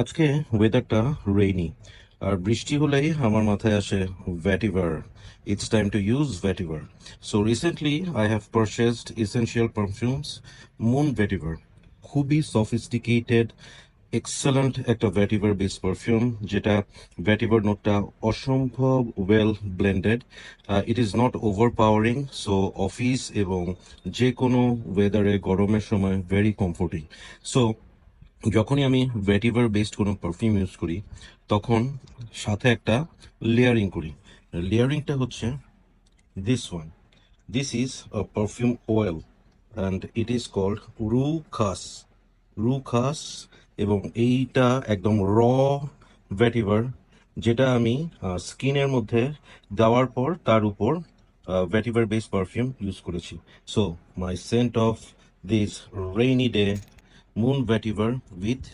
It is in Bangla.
আজকে ওয়েদারটা রেইনি আর বৃষ্টি হলেই আমার মাথায় আসে vetiver. It's time to use vetiver. So recently I have purchased essential perfumes moon vetiver. খুবই সফিস্টিকেটেড এক্সেলেন্ট একটা ভ্যাটিভার বেস পারফিউম, যেটা ভ্যাটিভার নোটটা অসম্ভব well blended. It is not over powering, so office এবং যে কোনো ওয়েদারে গরমের সময় ভেরি কমফোর্টিং। সো যখনই আমি ভেটিভার বেসড কোনো পারফিউম ইউজ করি, তখন সাথে একটা লেয়ারিং করি। লেয়ারিংটা হচ্ছে this one. This is a perfume oil and it is called Ruh Khus. রু খাস। এবং এইটা একদম ভেটিভার, যেটা আমি স্কিনের মধ্যে দেওয়ার পর তার উপর ভেটিভার বেস পারফিউম ইউজ করেছি। So my scent of this rainy day, moon vetiver with